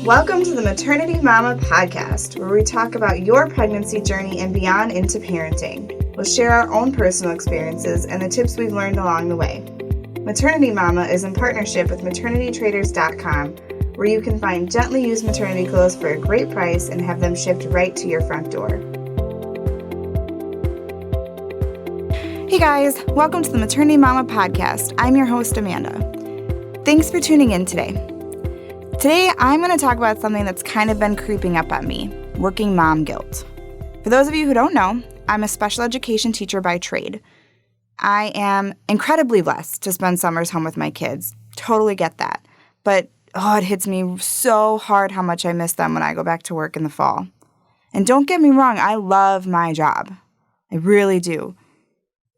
Welcome to the Maternity Momma podcast, where we talk about your pregnancy journey and beyond into parenting. We'll share our own personal experiences and the tips we've learned along the way. Maternity Momma is in partnership with maternitytraders.com, where you can find gently used maternity clothes for a great price and have them shipped right to your front door. Hey guys, welcome to the Maternity Momma podcast. I'm your host, Amanda. Thanks for tuning in today. Today, I'm going to talk about something that's kind of been creeping up on me, working mom guilt. For those of you who don't know, I'm a special education teacher by trade. I am incredibly blessed to spend summers home with my kids. Totally get that. But, it hits me so hard how much I miss them when I go back to work in the fall. And don't get me wrong, I love my job. I really do.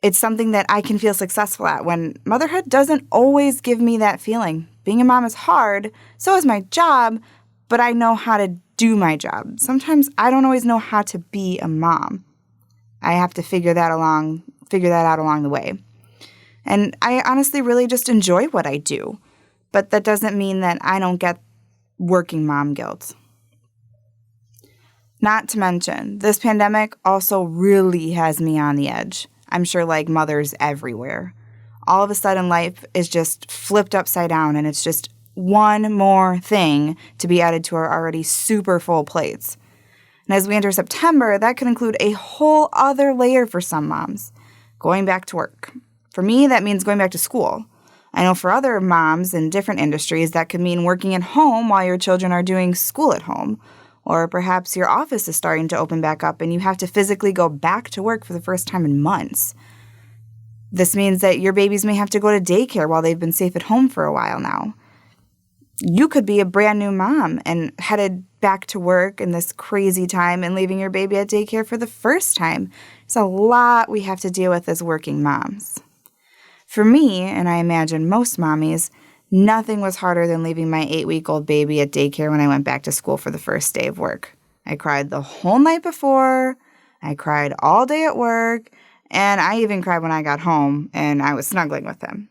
It's something that I can feel successful at when motherhood doesn't always give me that feeling. Being a mom is hard, so is my job, but I know how to do my job. Sometimes I don't always know how to be a mom. I have to figure that out along the way. And I honestly really just enjoy what I do, but that doesn't mean that I don't get working mom guilt. Not to mention, this pandemic also really has me on the edge. I'm sure like mothers everywhere. All of a sudden, life is just flipped upside down, and it's just one more thing to be added to our already super full plates. And as we enter September, that could include a whole other layer for some moms, going back to work. For me, that means going back to school. I know for other moms in different industries, that could mean working at home while your children are doing school at home. Or perhaps your office is starting to open back up and you have to physically go back to work for the first time in months. This means that your babies may have to go to daycare while they've been safe at home for a while now. You could be a brand new mom and headed back to work in this crazy time and leaving your baby at daycare for the first time. It's a lot we have to deal with as working moms. For me, and I imagine most mommies, nothing was harder than leaving my 8-week-old baby at daycare when I went back to school for the first day of work. I cried the whole night before. I cried all day at work. And I even cried when I got home and I was snuggling with him.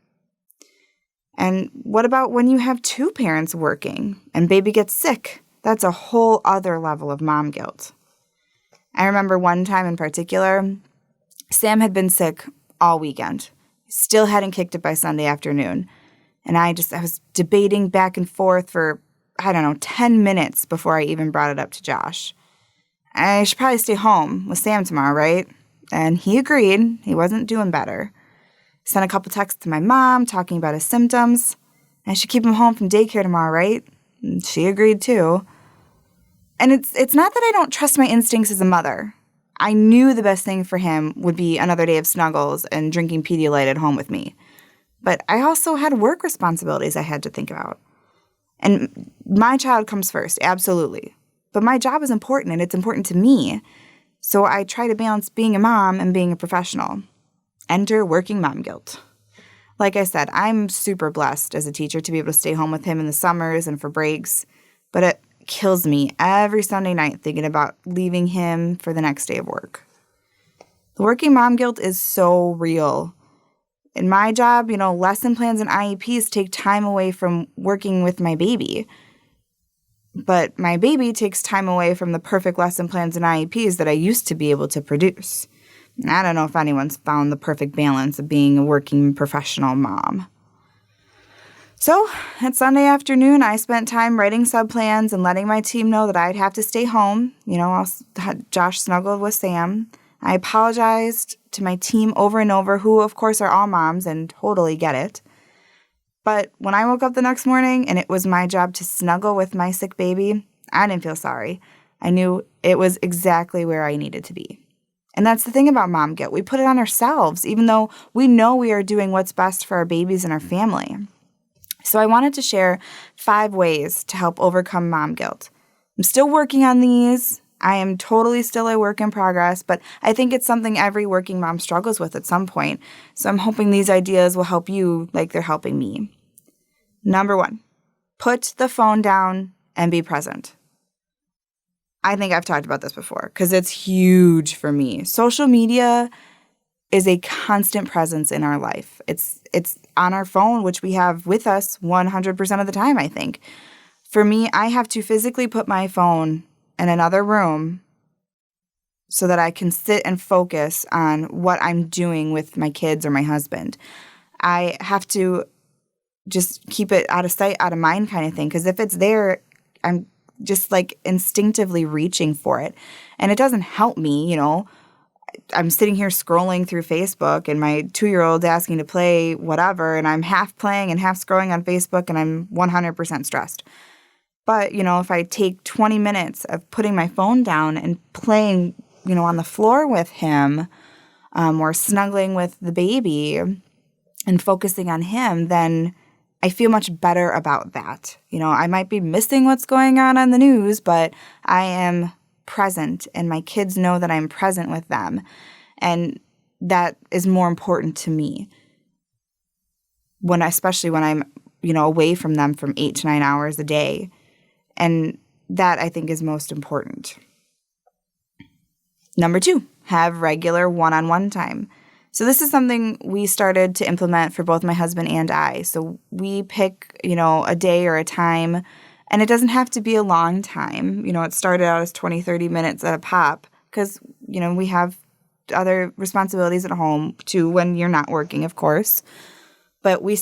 And what about when you have two parents working and baby gets sick? That's a whole other level of mom guilt. I remember one time in particular, Sam had been sick all weekend. Still hadn't kicked it by Sunday afternoon. And I was debating back and forth for, 10 minutes before I even brought it up to Josh. I should probably stay home with Sam tomorrow, right? And he agreed. He wasn't doing better. Sent a couple texts to my mom talking about his symptoms. I should keep him home from daycare tomorrow, right? And she agreed too. And it's not that I don't trust my instincts as a mother. I knew the best thing for him would be another day of snuggles and drinking Pedialyte at home with me. But I also had work responsibilities I had to think about. And my child comes first, absolutely. But my job is important, and it's important to me. So I try to balance being a mom and being a professional. Enter working mom guilt. Like I said, I'm super blessed as a teacher to be able to stay home with him in the summers and for breaks. But it kills me every Sunday night thinking about leaving him for the next day of work. The working mom guilt is so real. In my job, lesson plans and IEPs take time away from working with my baby. But my baby takes time away from the perfect lesson plans and IEPs that I used to be able to produce. I don't know if anyone's found the perfect balance of being a working professional mom. So, that Sunday afternoon, I spent time writing sub-plans and letting my team know that I'd have to stay home. Josh snuggled with Sam. I apologized to my team over and over, who, of course, are all moms and totally get it. But when I woke up the next morning and it was my job to snuggle with my sick baby, I didn't feel sorry. I knew it was exactly where I needed to be. And that's the thing about mom guilt. We put it on ourselves, even though we know we are doing what's best for our babies and our family. So I wanted to share 5 ways to help overcome mom guilt. I'm still working on these. I am totally still a work in progress, but I think it's something every working mom struggles with at some point. So I'm hoping these ideas will help you like they're helping me. Number 1, put the phone down and be present. I think I've talked about this before because it's huge for me. Social media is a constant presence in our life. It's on our phone, which we have with us 100% of the time, I think. For me, I have to physically put my phone in another room so that I can sit and focus on what I'm doing with my kids or my husband. I have to just keep it out of sight, out of mind kind of thing. Because if it's there, I'm just like instinctively reaching for it. And it doesn't help me, I'm sitting here scrolling through Facebook and my 2-year-old's asking to play whatever, and I'm half playing and half scrolling on Facebook and I'm 100% stressed. But, if I take 20 minutes of putting my phone down and playing, on the floor with him or snuggling with the baby and focusing on him, then I feel much better about that. I might be missing what's going on the news, but I am present and my kids know that I'm present with them. And that is more important to me especially when I'm, away from them from 8 to 9 hours a day. And that I think is most important. Number 2, have regular one-on-one time. So this is something we started to implement for both my husband and I. So we pick, a day or a time, and it doesn't have to be a long time. It started out as 20, 30 minutes at a pop because, we have other responsibilities at home too when you're not working, of course. But we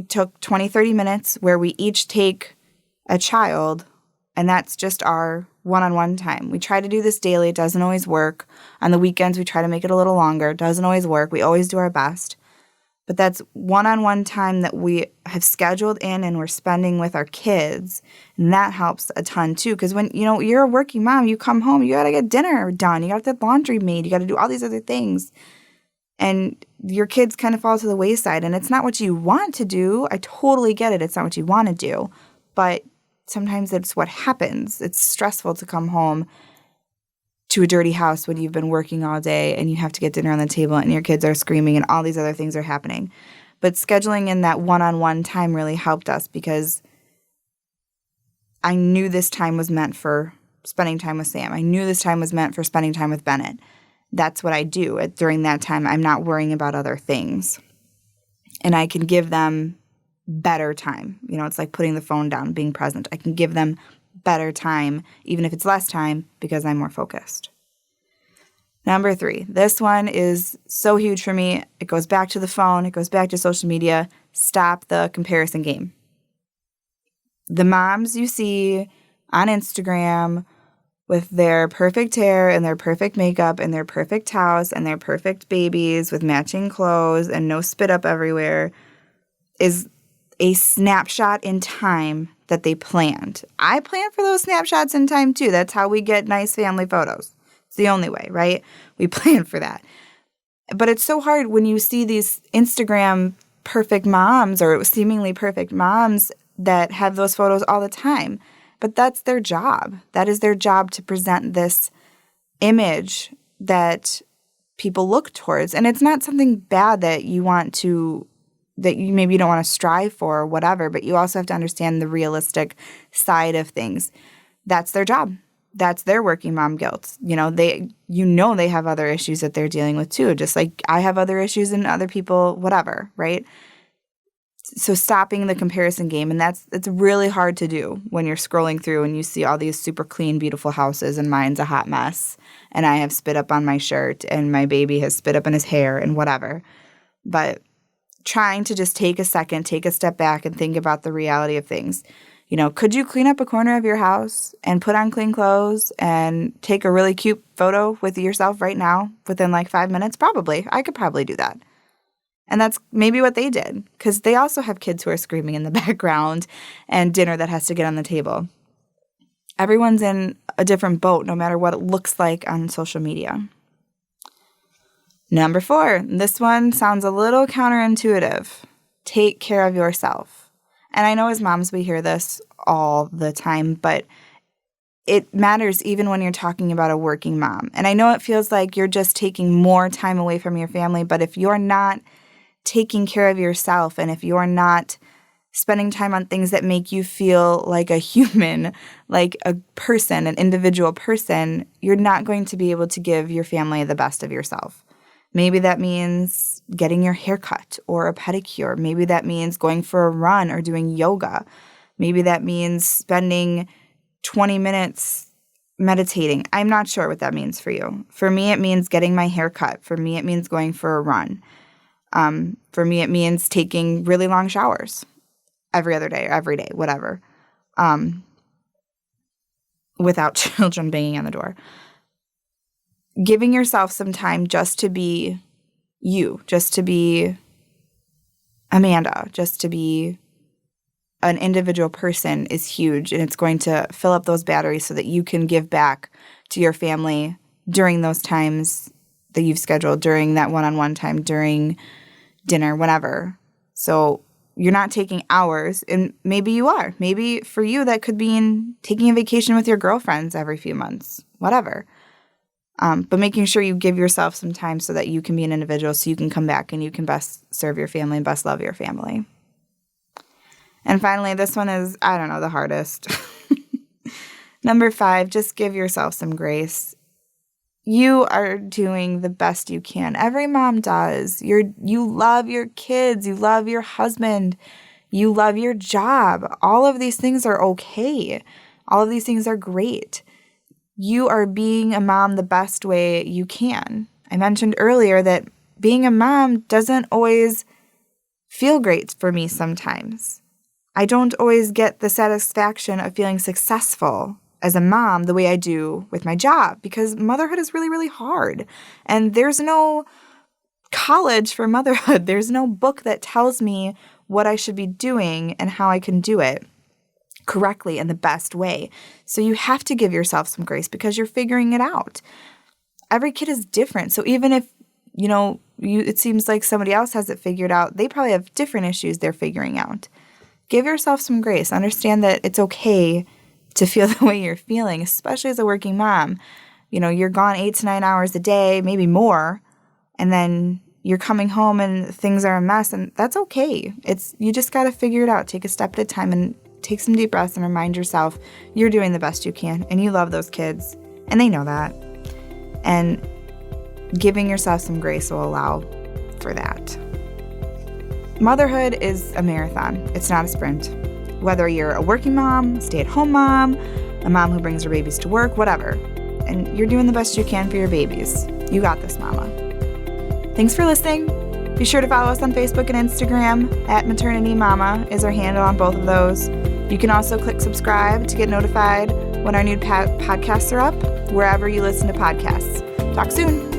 took 20, 30 minutes where we each take a child, and that's just our one-on-one time. We try to do this daily. It doesn't always work. On the weekends, we try to make it a little longer. It doesn't always work. We always do our best. But that's one-on-one time that we have scheduled in and we're spending with our kids. And that helps a ton too. Because when, you're a working mom, you come home, you got to get dinner done. You got to get laundry made. You got to do all these other things. And your kids kind of fall to the wayside. And it's not what you want to do. I totally get it. It's not what you want to do. But sometimes it's what happens. It's stressful to come home to a dirty house when you've been working all day and you have to get dinner on the table and your kids are screaming and all these other things are happening. But scheduling in that one-on-one time really helped us because I knew this time was meant for spending time with Sam. I knew this time was meant for spending time with Bennett. That's what I do. During that time, I'm not worrying about other things. And I can give them better time. It's like putting the phone down, being present. I can give them better time, even if it's less time, because I'm more focused. Number 3, this one is so huge for me. It goes back to the phone. It goes back to social media. Stop the comparison game. The moms you see on Instagram with their perfect hair and their perfect makeup and their perfect house and their perfect babies with matching clothes and no spit up everywhere is a snapshot in time that they planned. I plan for those snapshots in time too. That's how we get nice family photos. It's the only way, right? We plan for that. But it's so hard when you see these Instagram perfect moms or seemingly perfect moms that have those photos all the time. But that's their job. That is their job to present this image that people look towards. And it's not something bad that you maybe don't want to strive for or whatever, but you also have to understand the realistic side of things. That's their job. That's their working mom guilt. They have other issues that they're dealing with too, just like I have other issues and other people, whatever, right? So stopping the comparison game, and it's really hard to do when you're scrolling through and you see all these super clean, beautiful houses and mine's a hot mess and I have spit up on my shirt and my baby has spit up in his hair and whatever. But trying to just take a second, take a step back and think about the reality of things. Could you clean up a corner of your house and put on clean clothes and take a really cute photo with yourself right now within like 5 minutes? Probably. I could probably do that. And that's maybe what they did because they also have kids who are screaming in the background and dinner that has to get on the table. Everyone's in a different boat no matter what it looks like on social media. Number 4, this one sounds a little counterintuitive. Take care of yourself. And I know as moms we hear this all the time, but it matters even when you're talking about a working mom. And I know it feels like you're just taking more time away from your family, but if you're not taking care of yourself and if you're not spending time on things that make you feel like a human, like a person, an individual person, you're not going to be able to give your family the best of yourself. Maybe that means getting your hair cut or a pedicure. Maybe that means going for a run or doing yoga. Maybe that means spending 20 minutes meditating. I'm not sure what that means for you. For me, it means getting my hair cut. For me, it means going for a run. For me, it means taking really long showers every other day, or every day, whatever, without children banging on the door. Giving yourself some time just to be you, just to be Amanda, just to be an individual person is huge, and it's going to fill up those batteries so that you can give back to your family during those times that you've scheduled, during that one-on-one time, during dinner, whatever. So you're not taking hours, and maybe you are. Maybe for you that could mean taking a vacation with your girlfriends every few months, whatever. But making sure you give yourself some time so that you can be an individual, so you can come back and you can best serve your family and best love your family. And finally, this one is, I don't know, the hardest. Number 5, just give yourself some grace. You are doing the best you can. Every mom does. You love your kids. You love your husband. You love your job. All of these things are okay. All of these things are great. You are being a mom the best way you can. I mentioned earlier that being a mom doesn't always feel great for me sometimes. I don't always get the satisfaction of feeling successful as a mom the way I do with my job, because motherhood is really, really hard. And there's no college for motherhood. There's no book that tells me what I should be doing and how I can do it correctly in the best way. So you have to give yourself some grace because you're figuring it out. Every kid is different. So even if, it seems like somebody else has it figured out, they probably have different issues they're figuring out. Give yourself some grace. Understand that it's okay to feel the way you're feeling, especially as a working mom. You're gone 8 to 9 hours a day, maybe more, and then you're coming home and things are a mess, and that's okay. You just got to figure it out. Take a step at a time and take some deep breaths and remind yourself you're doing the best you can, and you love those kids, and they know that. And giving yourself some grace will allow for that. Motherhood is a marathon. It's not a sprint. Whether you're a working mom, stay-at-home mom, a mom who brings her babies to work, whatever. And you're doing the best you can for your babies. You got this, mama. Thanks for listening. Be sure to follow us on Facebook and Instagram. @Maternity Momma is our handle on both of those. You can also click subscribe to get notified when our new podcasts are up, wherever you listen to podcasts. Talk soon.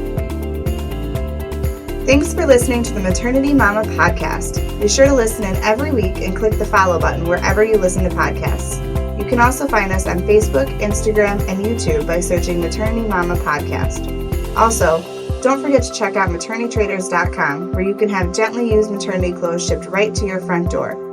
Thanks for listening to the Maternity Momma podcast. Be sure to listen in every week and click the follow button wherever you listen to podcasts. You can also find us on Facebook, Instagram, and YouTube by searching Maternity Momma Podcast. Also, don't forget to check out maternitytraders.com, where you can have gently used maternity clothes shipped right to your front door.